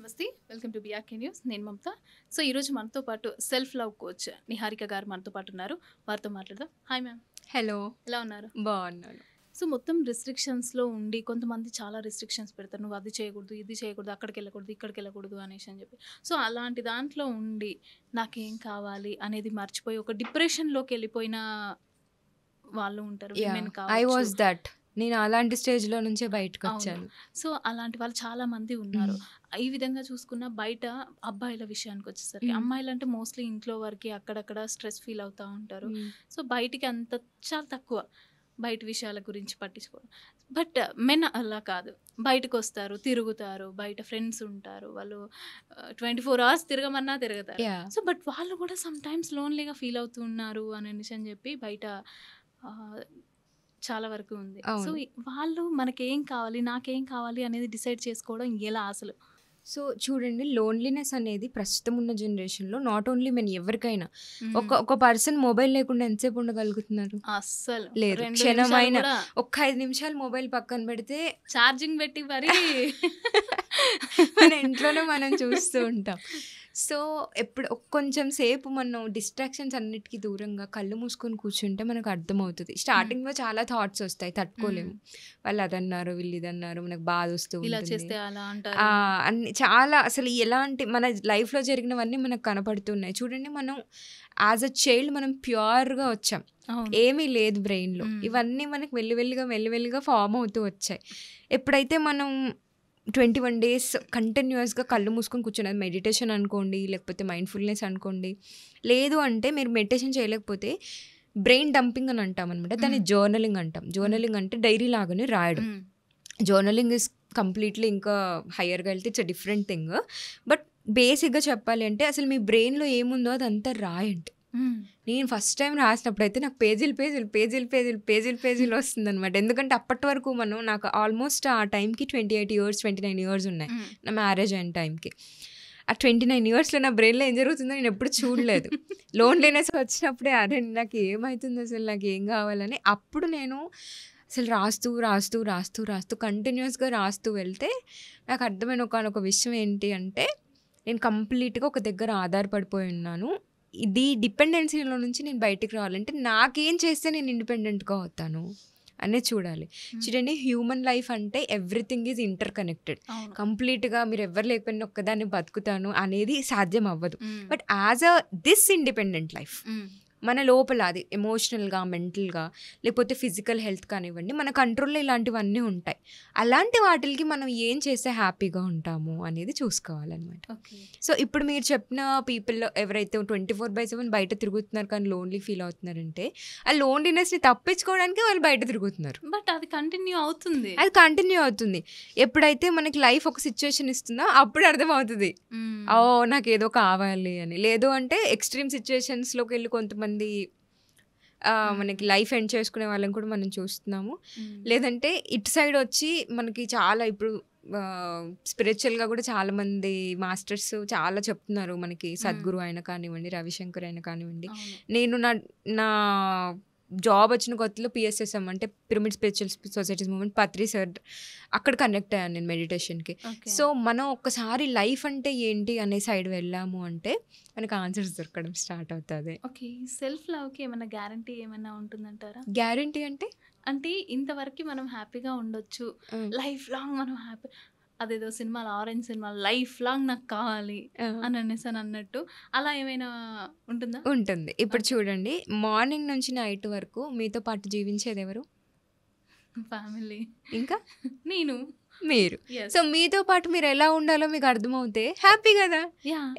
నమస్తే, welcome to BRK news. నేను మమత. So ఈరోజు మనతో పాటు సెల్ఫ్ లవ్ కోచ్ నిహారిక గారు మనతో పాటు ఉన్నారు. వారితో మాట్లాడదాం. Hi ma'am. హలో, ఎలా ఉన్నారు? బాగున్నాను. సో మొత్తం రిస్ట్రిక్షన్స్లో ఉండి కొంతమంది చాలా రిస్ట్రిక్షన్స్ పెడతారు. నువ్వు అది చేయకూడదు, ఇది చేయకూడదు, అక్కడికి వెళ్ళకూడదు, ఇక్కడికి వెళ్ళకూడదు అనేసి అని చెప్పి. సో అలాంటి దాంట్లో ఉండి నాకేం కావాలి అనేది మర్చిపోయి ఒక డిప్రెషన్లోకి వెళ్ళిపోయిన వాళ్ళు ఉంటారు. women ఐ కావచ్చు. Was that. నేను అలాంటి స్టేజ్లో నుంచే బయటకు వచ్చాను. సో అలాంటి వాళ్ళు చాలా మంది ఉన్నారు. ఈ విధంగా చూసుకున్న బయట అబ్బాయిల విషయానికి వచ్చేసరికి అమ్మాయిలు అంటే మోస్ట్లీ ఇంట్లో వరకు అక్కడక్కడ స్ట్రెస్ ఫీల్ అవుతూ ఉంటారు. సో బయటికి అంత చాలా తక్కువ బయట విషయాల గురించి పట్టించుకోవడం. బట్ మెన్ అలా కాదు, బయటకు వస్తారు, తిరుగుతారు, బయట ఫ్రెండ్స్ ఉంటారు, వాళ్ళు 24 hours తిరగమన్నా తిరుగుతారు. సో బట్ వాళ్ళు కూడా సమ్ టైమ్స్ లోన్లీగా ఫీల్ అవుతున్నారు అనేసి అని చెప్పి బయట చాలా వరకు ఉంది. సో వాళ్ళు మనకేం కావాలి, నాకేం కావాలి అనేది డిసైడ్ చేసుకోవడం ఎలా అసలు? సో చూడండి, లోన్లీనెస్ అనేది ప్రస్తుతం ఉన్న జనరేషన్లో నాట్ ఓన్లీ మెన్, ఎవరికైనా ఒక పర్సన్ మొబైల్ లేకుండా ఎంతసేపు ఉండగలుగుతున్నారు? అస్సలు లేదు. 2 క్షణమైన నిమిషాలు కూడా ఒక్క 5 నిమిషాలు మొబైల్ పక్కన పెడితే ఛార్జింగ్ పెట్టి మరి మన ఇంట్లోనే మనం చూస్తూ ఉంటాం. సో ఎప్పుడు కొంచెం సేపు మనం డిస్ట్రాక్షన్స్ అన్నిటికీ దూరంగా కళ్ళు మూసుకొని కూర్చుంటే మనకు అర్థమవుతుంది. స్టార్టింగ్లో చాలా థాట్స్ వస్తాయి, తట్టుకోలేము. వాళ్ళు అదన్నారు, వీళ్ళు ఇదన్నారు, మనకు బాధ వస్తూ ఇలా ఉంటుంది. చేస్తే అలా అంటారు. అన్ని చాలా అసలు ఎలాంటి మన లైఫ్లో జరిగినవన్నీ మనకు కనపడుతున్నాయి. చూడండి, మనం యాజ్ అ చైల్డ్ మనం ప్యూర్గా వచ్చాం, అవును. ఏమీ లేదు బ్రెయిన్లో. ఇవన్నీ మనకు మెల్లిమెల్లిగా ఫామ్ అవుతూ వచ్చాయి. ఎప్పుడైతే మనం 21 days కంటిన్యూస్గా కళ్ళు మూసుకొని కూర్చున్నది, మెడిటేషన్ అనుకోండి, లేకపోతే మైండ్ఫుల్నెస్ అనుకోండి, లేదు అంటే మీరు మెడిటేషన్ చేయలేకపోతే బ్రెయిన్ డంపింగ్ అని అంటాం అనమాట. దాన్ని జర్నలింగ్ అంటాం. జర్నలింగ్ అంటే డైరీ లాగానే రాయడం. జర్నలింగ్ ఇస్ కంప్లీట్లీ ఇంకా హయ్యర్గా వెళ్తే it's a different thing. But బేసిక్గా చెప్పాలి అంటే అసలు మీ బ్రెయిన్లో ఏముందో అదంతా రాయండి. నేను ఫస్ట్ టైం రాసినప్పుడు అయితే నాకు పేజీలు వస్తుంది అనమాట. ఎందుకంటే అప్పటి వరకు నాకు ఆల్మోస్ట్ ఆ టైంకి 28 years 29 years ఉన్నాయి, నా మ్యారేజ్ అయిన టైంకి. ఆ 29 yearsలో నా బ్రెయిన్లో ఏం జరుగుతుందో నేను ఎప్పుడు చూడలేదు. లోన్లీనెస్ వచ్చినప్పుడే అరే నాకు ఏమవుతుంది, అసలు నాకు ఏం కావాలని అప్పుడు నేను అసలు రాస్తూ కంటిన్యూస్గా రాస్తూ వెళ్తే నాకు అర్థమైన ఒక విషయం ఏంటి అంటే నేను కంప్లీట్గా ఒక దగ్గర ఆధారపడిపోయి ఉన్నాను. ఇది డిపెండెన్సీలో నుంచి నేను బయటికి రావాలంటే నాకేం చేస్తే నేను ఇండిపెండెంట్గా అవుతాను అనేది చూడాలి. చూడండి, హ్యూమన్ లైఫ్ అంటే ఎవ్రీథింగ్ ఈజ్ ఇంటర్ కనెక్టెడ్. కంప్లీట్గా మీరు ఎవరు లేకపోయినా ఒక్కదాన్ని బతుకుతాను అనేది సాధ్యం అవ్వదు. But as a this independent life మన లోపల అది ఎమోషనల్గా, మెంటల్గా, లేకపోతే ఫిజికల్ హెల్త్ కానివ్వండి, మన కంట్రోల్లో ఇలాంటివన్నీ ఉంటాయి. అలాంటి వాటికి మనం ఏం చేస్తే హ్యాపీగా ఉంటాము అనేది చూసుకోవాలన్నమాట. సో ఇప్పుడు మీరు చెప్పిన పీపుల్ ఎవరైతే 24/7 బయట తిరుగుతున్నారు కానీ లోన్లీ ఫీల్ అవుతున్నారంటే ఆ లోన్లీనెస్ని తప్పించుకోవడానికి వాళ్ళు బయట తిరుగుతున్నారు. బట్ అది కంటిన్యూ అవుతుంది. ఎప్పుడైతే మనకి లైఫ్ ఒక సిచ్యువేషన్ ఇస్తుందో అప్పుడు అర్థమవుతుంది, ఓ నాకు ఏదో కావాలి అని. లేదు అంటే ఎక్స్ట్రీమ్ సిచ్యువేషన్స్లోకి వెళ్ళి కొంతమంది మనకి లైఫ్ ఎండ్ చేసుకునే వాళ్ళని కూడా మనం చూస్తున్నాము. లేదంటే ఇటు సైడ్ వచ్చి మనకి చాలా ఇప్పుడు స్పిరిచువల్గా కూడా చాలా మంది మాస్టర్స్ చాలా చెప్తున్నారు మనకి. సద్గురు అయినా కానివ్వండి, రవిశంకర్ అయినా కానివ్వండి. నేను నా జాబ్ వచ్చిన కొత్తలో PSSM అంటే పిరమిడ్ స్పిరిచువల్ సొసైటీస్ మూవ్మెంట్, పత్రి సార్ అక్కడ కనెక్ట్ అయ్యాను నేను మెడిటేషన్కి. సో మనం ఒక్కసారి లైఫ్ అంటే ఏంటి అనే సైడ్ వెళ్ళాము అంటే మనకు ఆన్సర్స్ దొరకడం స్టార్ట్ అవుతుంది. ఓకే, సెల్ఫ్ లవ్కి ఏమైనా గ్యారంటీ ఏమైనా ఉంటుందంటారా? గ్యారంటీ అంటే ఇంతవరకు మనం హ్యాపీగా ఉండొచ్చు, లైఫ్ లాంగ్ మనం హ్యాపీ, అదేదో సినిమాలో ఆరెంజ్ సినిమా లైఫ్ లాంగ్ నాకు కావాలి అని అనేసి అన్నట్టు అలా ఏమైనా ఉంటుందా? ఉంటుంది. ఇప్పుడు చూడండి, మార్నింగ్ నుంచి నైట్ వరకు మీతో పాటు జీవించేది ఎవరు? ఫ్యామిలీ, ఇంకా నేను, మీరు. సో మీతో పాటు మీరు ఎలా ఉండాలో మీకు అర్థమవుతే హ్యాపీ కదా.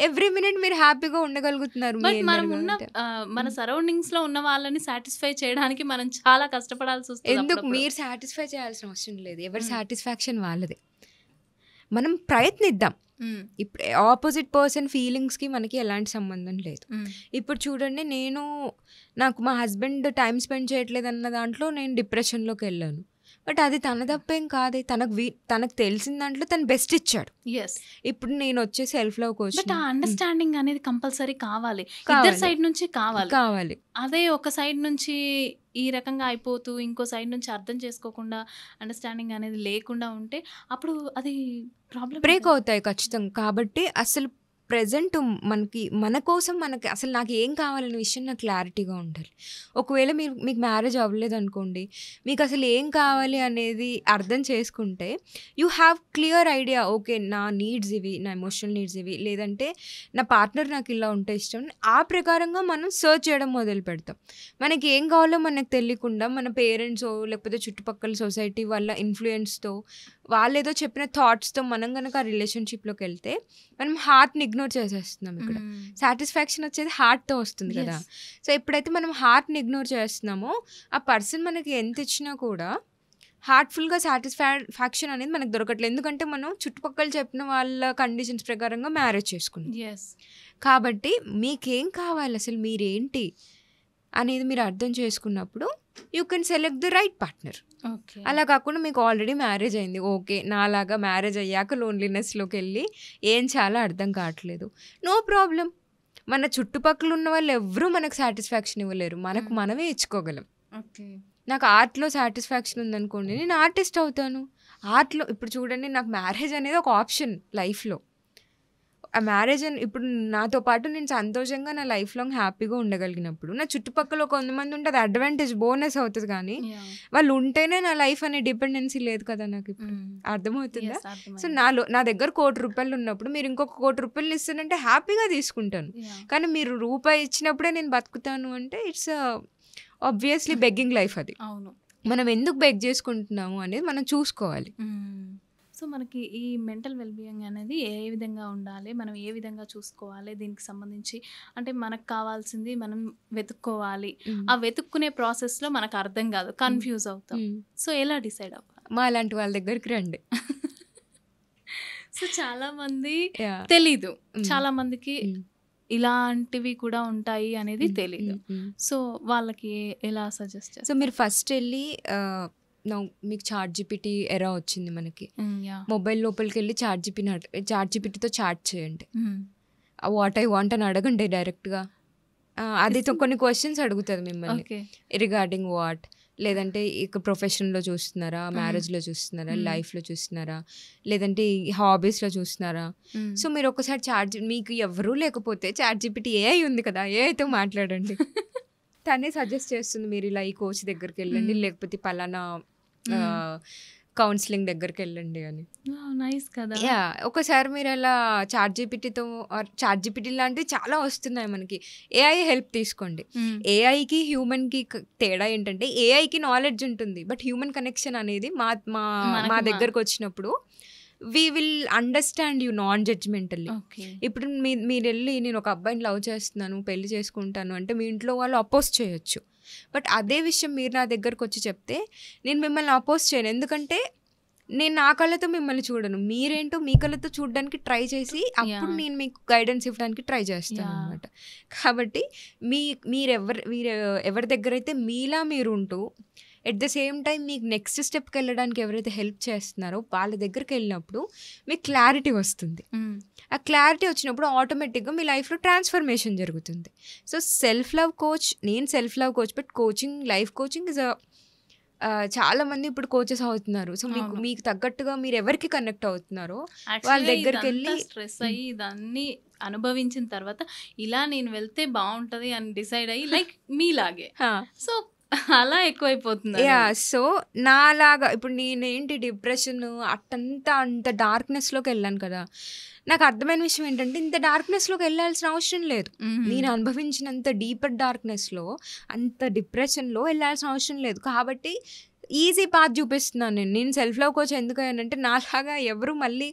ఎవ్రీ మినిట్ మీరు హ్యాపీగా ఉండగలుగుతున్నారు. మన సరౌండింగ్స్ లో ఉన్న వాళ్ళని సాటిస్ఫై చేయడానికి మనం చాలా కష్టపడాల్సి వస్తుంది. ఎందుకు మీరు సాటిస్ఫై చేయాల్సిన అవసరం లేదు, ఎవరి సాటిస్ఫాక్షన్ వాళ్ళది. మనం ప్రయత్నిద్దాం. ఇప్పుడు ఆపోజిట్ పర్సన్ ఫీలింగ్స్కి మనకి ఎలాంటి సంబంధం లేదు. ఇప్పుడు చూడండి, నాకు మా హస్బెండ్ టైం స్పెండ్ చేయట్లేదు అన్న దాంట్లో నేను డిప్రెషన్లోకి వెళ్ళాను. బట్ అది తన తప్పేం కాదే. తనకు తెలిసిన దాంట్లో తను బెస్ట్ ఇచ్చాడు. ఎస్. ఇప్పుడు నేను వచ్చే సెల్ఫ్ లవ్ కోచ్ బట్ ఆ అండర్స్టాండింగ్ అనేది కంపల్సరీ కావాలి. ఇద్దరు సైడ్ నుంచి కావాలి. అదే ఒక సైడ్ నుంచి ఈ రకంగా అయిపోతూ ఇంకో సైడ్ నుంచి అర్థం చేసుకోకుండా అండర్స్టాండింగ్ అనేది లేకుండా ఉంటే అప్పుడు అది ప్రాబ్లం బ్రేక్ అవుతాయి ఖచ్చితంగా. కాబట్టి అసలు ప్రెజెంట్ మన కోసం అసలు నాకు ఏం కావాలనే విషయం నాకు క్లారిటీగా ఉండాలి. ఒకవేళ మీకు మ్యారేజ్ అవ్వలేదు అనుకోండి, మీకు అసలు ఏం కావాలి అనేది అర్థం చేసుకుంటే you have clear idea. Okay, నా నీడ్స్ ఇవి, నా ఎమోషనల్ నీడ్స్ ఇవి, లేదంటే నా పార్ట్నర్ నాకు ఇలా ఉంటే ఇష్టం. ఆ ప్రకారంగా మనం సర్చ్ చేయడం మొదలు పెడతాం. మనకి ఏం కావాలో మనకు తెలియకుండా మన పేరెంట్స్ లేకపోతే చుట్టుపక్కల సొసైటీ వాళ్ళ ఇన్ఫ్లుయెన్స్తో, వాళ్ళు ఏదో చెప్పిన థాట్స్తో మనం కనుక ఆ రిలేషన్షిప్లోకి వెళ్తే మనం హార్ట్ని ఇగ్నోర్ చేసేస్తున్నాం. ఇక్కడ సాటిస్ఫాక్షన్ వచ్చేది హార్ట్తో వస్తుంది కదా. సో ఎప్పుడైతే మనం హార్ట్ని ఇగ్నోర్ చేస్తున్నామో ఆ పర్సన్ మనకి ఎంత ఇచ్చినా కూడా హార్ట్ఫుల్గా సాటిస్ఫాక్షన్ అనేది మనకు దొరకట్లేదు. ఎందుకంటే మనం చుట్టుపక్కల చెప్పిన వాళ్ళ కండిషన్స్ ప్రకారంగా మ్యారేజ్ చేసుకున్నాం. కాబట్టి మీకేం కావాలి, అసలు మీరేంటి అనేది మీరు అర్థం చేసుకున్నప్పుడు you can select the right partner. అలా కాకుండా మీకు ఆల్రెడీ మ్యారేజ్ అయింది, ఓకే, నాలాగా మ్యారేజ్ అయ్యాక లోన్లీనెస్లోకి వెళ్ళి ఏం చాలా అర్థం కావట్లేదు, నో ప్రాబ్లం. మన చుట్టుపక్కల ఉన్న వాళ్ళు ఎవరూ మనకు సాటిస్ఫాక్షన్ ఇవ్వలేరు, మనమే ఇచ్చుకోగలం. నాకు ఆర్ట్లో సాటిస్ఫాక్షన్ ఉందనుకోండి, నేను ఆర్టిస్ట్ అవుతాను. ఆర్ట్లో ఇప్పుడు చూడండి, నాకు మ్యారేజ్ అనేది ఒక ఆప్షన్ లైఫ్లో. ఆ మ్యారేజ్ ఇప్పుడు నాతో పాటు నేను సంతోషంగా నా లైఫ్ లాంగ్ హ్యాపీగా ఉండగలిగినప్పుడు నా చుట్టుపక్కల కొంతమంది ఉంటే అది అడ్వాంటేజ్, బోనస్ అవుతుంది. కానీ వాళ్ళు ఉంటేనే నా లైఫ్ అనే డిపెండెన్సీ లేదు కదా నాకు. ఇప్పుడు అర్థమవుతుందా? సో నా దగ్గర ₹1,00,00,000 ఉన్నప్పుడు మీరు ఇంకొక ₹1,00,00,000 ఇస్తానంటే హ్యాపీగా తీసుకుంటాను. కానీ మీరు రూపాయి ఇచ్చినప్పుడే నేను బతుకుతాను అంటే ఇట్స్ ఆబ్వియస్లీ బెగ్గింగ్ లైఫ్. అది మనం ఎందుకు బెగ్ చేసుకుంటున్నాము అనేది మనం చూసుకోవాలి. సో మనకి ఈ మెంటల్ వెల్బీయింగ్ అనేది ఏ విధంగా ఉండాలి, మనం ఏ విధంగా చూసుకోవాలి, దీనికి సంబంధించి అంటే మనకు కావాల్సింది మనం వెతుక్కోవాలి. ఆ వెతుక్కునే ప్రాసెస్లో మనకు అర్థం కాదు, కన్ఫ్యూజ్ అవుతాం. సో ఎలా డిసైడ్ అవ్వాలి? మా లాంటి వాళ్ళ దగ్గరికి రండి. సో చాలా మంది తెలీదు, చాలా మందికి ఇలాంటివి కూడా ఉంటాయి అనేది తెలీదు. సో వాళ్ళకి ఎలా సజెస్ట్ చేస్తారు? సో మీరు ఫస్ట్ వెళ్ళి మీకు ChatGPT ఎరా వచ్చింది మనకి, మొబైల్ లోపలికి వెళ్ళి ChatGPTతో చాట్ చేయండి. వాట్ ఐ వాంట్ అని అడగండి డైరెక్ట్గా. అది కొన్ని క్వశ్చన్స్ అడుగుతుంది మిమ్మల్ని రిగార్డింగ్ వాట్, లేదంటే ఇక ప్రొఫెషన్లో చూస్తున్నారా, మ్యారేజ్లో చూస్తున్నారా, లైఫ్లో చూస్తున్నారా, లేదంటే హాబీస్లో చూస్తున్నారా. సో మీరు ఒకసారి మీకు ఎవరూ లేకపోతే ChatGPT AI ఉంది కదా, AIతో మాట్లాడండి. తనే సజెస్ట్ చేస్తుంది, మీరు ఇలా ఈ కోచ్ దగ్గరికి వెళ్ళండి, లేకపోతే పలానా కౌన్సిలింగ్ దగ్గరికి వెళ్ళండి అని. నైస్ కదా. ఒకసారి మీరు అలా ChatGPT లాంటివి చాలా వస్తున్నాయి మనకి. AI హెల్ప్ తీసుకోండి. ఏఐకి హ్యూమన్కి తేడా ఏంటంటే ఏఐకి నాలెడ్జ్ ఉంటుంది, బట్ హ్యూమన్ కనెక్షన్ అనేది మా దగ్గరకు వచ్చినప్పుడు we will understand you nonjudgmentally. ఇప్పుడు మీరు వెళ్ళి నేను ఒక అబ్బాయిని లవ్ చేస్తున్నాను, పెళ్లి చేసుకుంటాను అంటే మీ ఇంట్లో వాళ్ళు అపోజ్ చేయొచ్చు. బట్ అదే విషయం మీరు నా దగ్గరకు వచ్చి చెప్తే నేను మిమ్మల్ని అపోజ్ చేయను. ఎందుకంటే నేను నా కళ్ళతో మిమ్మల్ని చూడను, మీరేంటో మీ కళ్ళతో చూడడానికి ట్రై చేసి అప్పుడు నేను మీకు గైడెన్స్ ఇవ్వడానికి ట్రై చేస్తాను అనమాట. కాబట్టి మీరు ఎవరి దగ్గర అయితే మీలా మీరు ఉంటూ ఎట్ ద సేమ్ టైం మీకు నెక్స్ట్ స్టెప్కి వెళ్ళడానికి ఎవరైతే హెల్ప్ చేస్తున్నారో వాళ్ళ దగ్గరికి వెళ్ళినప్పుడు మీకు క్లారిటీ వస్తుంది. ఆ క్లారిటీ వచ్చినప్పుడు ఆటోమేటిక్గా మీ లైఫ్లో ట్రాన్స్ఫర్మేషన్ జరుగుతుంది. సో సెల్ఫ్ లవ్ కోచ్, నేను self love coach, but coaching, life coaching is చాలా మంది ఇప్పుడు కోచెస్ అవుతున్నారు. సో మీకు తగ్గట్టుగా మీరు ఎవరికి కనెక్ట్ అవుతున్నారో వాళ్ళ దగ్గరికి వెళ్ళి స్ట్రెస్ అయ్యి ఇదన్నీ అనుభవించిన తర్వాత ఇలా నేను వెళ్తే బాగుంటది అని డిసైడ్ అయ్యి లైక్ మీలాగే సో అలా ఎక్కువైపోతుంది. సో నాలాగా ఇప్పుడు నేనేంటి డిప్రెషన్ అంత డార్క్నెస్లోకి వెళ్ళాను కదా. నాకు అర్థమైన విషయం ఏంటంటే ఇంత డార్క్నెస్లోకి వెళ్ళాల్సిన అవసరం లేదు. నేను అనుభవించినంత డీపర్ డార్క్నెస్లో, అంత డిప్రెషన్లో వెళ్ళాల్సిన అవసరం లేదు. కాబట్టి ఈజీ పాత్ చూపిస్తున్నాను నేను సెల్ఫ్ లవ్ కోచ్. ఎందుకంటే నాలాగా ఎవరు మళ్ళీ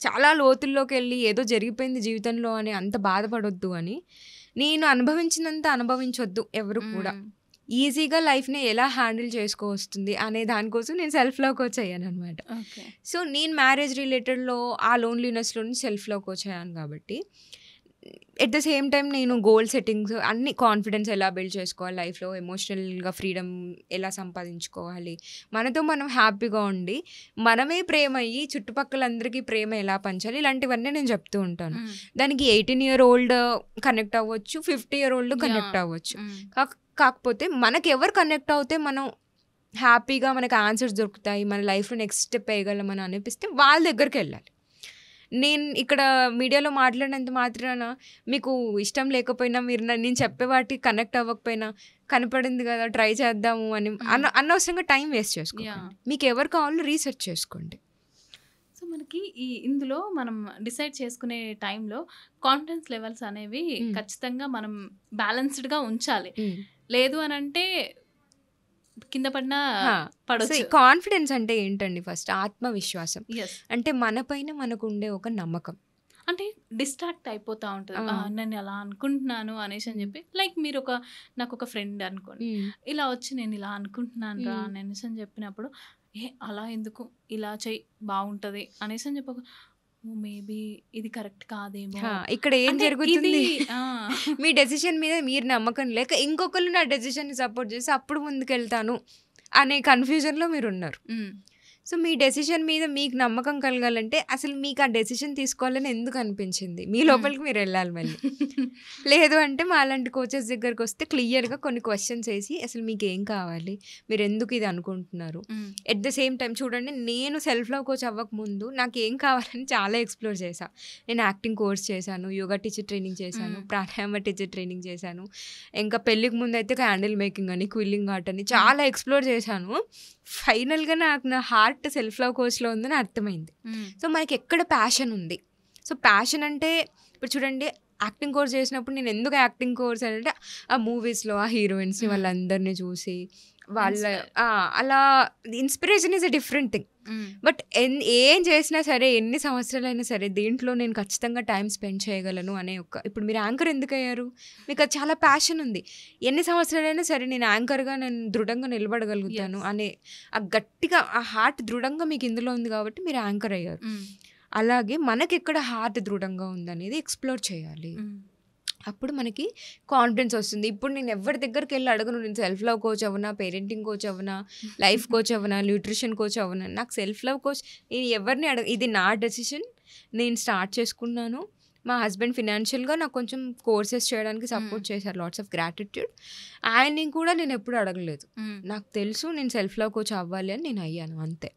చాలా లోతుల్లోకి వెళ్ళి ఏదో జరిగిపోయింది జీవితంలో అని అంత బాధపడొద్దు అని, నేను అనుభవించినంత అనుభవించొద్దు ఎవరు కూడా. ఈజీగా లైఫ్ని ఎలా హ్యాండిల్ చేసుకోవస్తుంది అనే దానికోసం నేను సెల్ఫ్ లవ్ కోచ్ అయ్యాను అనమాట. సో నేను మ్యారేజ్ రిలేటెడ్లో ఆ లోన్లీనెస్లో సెల్ఫ్ లవ్ కోచ్ అయ్యాను. కాబట్టి ఎట్ ద సేమ్ టైం నేను గోల్ సెట్టింగ్స్ అన్ని కాన్ఫిడెన్స్ ఎలా బిల్డ్ చేసుకోవాలి లైఫ్లో, ఎమోషనల్గా ఫ్రీడమ్ ఎలా సంపాదించుకోవాలి, మనతో మనం హ్యాపీగా ఉండి మనమే ప్రేమ అయ్యి చుట్టుపక్కలందరికీ ప్రేమ ఎలా పంచాలి, ఇలాంటివన్నీ నేను చెప్తూ ఉంటాను. దానికి 18 year old కనెక్ట్ అవ్వచ్చు, 50 year old కనెక్ట్ అవ్వచ్చు. కాకపోతే మనకి ఎవరు కనెక్ట్ అవుతే మనం హ్యాపీగా మనకు ఆన్సర్స్ దొరుకుతాయి, మన లైఫ్లో నెక్స్ట్ స్టెప్ వేయగలమని అనిపిస్తే వాళ్ళ దగ్గరికి వెళ్ళాలి. నేను ఇక్కడ మీడియాలో మాట్లాడినంత మాత్రాన మీకు ఇష్టం లేకపోయినా, మీరు నేను చెప్పే వాటికి కనెక్ట్ అవ్వకపోయినా, కనపడింది కదా ట్రై చేద్దాము అని అనవసరంగా టైం వేస్ట్ చేసుకోండి. మీకు ఎవరు కావాలో రీసెర్చ్ చేసుకోండి. సో మనకి ఇందులో మనం డిసైడ్ చేసుకునే టైంలో కాన్ఫిడెన్స్ లెవెల్స్ అనేవి ఖచ్చితంగా మనం బ్యాలెన్స్డ్గా ఉంచాలి. లేదు అని అంటే కింద పడినా పడొచ్చు. కాన్ఫిడెన్స్ అంటే ఏంటండి? ఫస్ట్ ఆత్మవిశ్వాసం. అంటే మన పైన మనకు ఉండే ఒక నమ్మకం. అంటే డిస్ట్రాక్ట్ అయిపోతా ఉంటుంది, నేను అలా అనుకుంటున్నాను అనేసి అని చెప్పి. లైక్ మీరు నాకు ఒక ఫ్రెండ్ అనుకోండి, ఇలా వచ్చి నేను ఇలా అనుకుంటున్నాను రా అనేసి అని చెప్పినప్పుడు, అలా ఎందుకు, ఇలా చెయ్యి బాగుంటది అనేసి అని చెప్ప, మేబీ ఇది కరెక్ట్ కాదేమో. ఇక్కడ ఏం జరుగుతుంది, మీ డెసిషన్ మీద మీరు నమ్మకం లేక ఇంకొకరు నా డెసిషన్ సపోర్ట్ చేసి అప్పుడు ముందుకెళ్తాను అనే కన్ఫ్యూజన్లో మీరు ఉన్నారు. సో మీ డెసిషన్ మీద మీకు నమ్మకం కలగాలంటే అసలు మీకు ఆ డెసిషన్ తీసుకోవాలని ఎందుకు అనిపించింది, మీ లోపలికి మీరు వెళ్ళాలి మళ్ళీ. లేదు అంటే మా అలాంటి కోచెస్ దగ్గరికి వస్తే క్లియర్గా కొన్ని క్వశ్చన్స్ వేసి అసలు మీకు ఏం కావాలి, మీరు ఎందుకు ఇది అనుకుంటున్నారు. ఎట్ ద సేమ్ టైం చూడండి, నేను సెల్ఫ్ లవ్ కోచ్ అవ్వకముందు నాకు ఏం కావాలని చాలా ఎక్స్ప్లోర్ చేశాను. నేను యాక్టింగ్ కోర్స్ చేశాను, యోగా టీచర్ ట్రైనింగ్ చేశాను, ప్రాణాయామ టీచర్ ట్రైనింగ్ చేశాను, ఇంకా పెళ్ళికి ముందు అయితే క్యాండిల్ మేకింగ్ అని, క్విల్లింగ్ ఆర్ట్ అని చాలా ఎక్స్ప్లోర్ చేశాను. ఫైనల్గా నాకు నా హార్ట్ సెల్ఫ్ లవ్ కోర్స్లో ఉందని అర్థమైంది. సో మనకి ఎక్కడ ప్యాషన్ ఉంది. సో ప్యాషన్ అంటే ఇప్పుడు చూడండి, యాక్టింగ్ కోర్స్ చేసినప్పుడు నేను ఎందుకు యాక్టింగ్ కోర్స్ అంటే ఆ మూవీస్లో ఆ హీరోయిన్స్ని వాళ్ళందరినీ చూసి వాళ్ళ అలా inspiration is a different thing. But ఏం చేసినా సరే, ఎన్ని సంవత్సరాలైనా సరే దీంట్లో నేను ఖచ్చితంగా టైం స్పెండ్ చేయగలను అనే ఇప్పుడు మీరు యాంకర్ ఎందుకు అయ్యారు, మీకు అది చాలా ప్యాషన్ ఉంది. ఎన్ని సంవత్సరాలైనా సరే నేను యాంకర్గా నేను దృఢంగా నిలబడగలుగుతాను అనే ఆ గట్టిగా ఆ హార్ట్ దృఢంగా మీకు ఇందులో ఉంది కాబట్టి మీరు యాంకర్ అయ్యారు. అలాగే మనకి ఎక్కడ హార్ట్ దృఢంగా ఉందనేది ఎక్స్ప్లోర్ చేయాలి. అప్పుడు మనకి కాన్ఫిడెన్స్ వస్తుంది. ఇప్పుడు నేను ఎవరి దగ్గరికి వెళ్ళి అడగను, నేను సెల్ఫ్ లవ్ కోచ్ అవ్వనా, పేరెంటింగ్ కోచ్ అవ్వనా, లైఫ్ కోచ్ అవ్వనా, న్యూట్రిషన్ కోచ్ అవ్వనా. నాకు సెల్ఫ్ లవ్ కోచ్ నేను ఎవరిని ఇది నా డెసిషన్, నేను స్టార్ట్ చేసుకున్నాను. మా హస్బెండ్ ఫినాన్షియల్గా నాకు కొంచెం కోర్సెస్ చేయడానికి సపోర్ట్ చేశారు, లాట్స్ ఆఫ్ గ్రాటిట్యూడ్. ఆయన్ని కూడా నేను ఎప్పుడు అడగలేదు. నాకు తెలుసు నేను సెల్ఫ్ లవ్ కోచ్ అవ్వాలి అని నేను అయ్యాను, అంతే.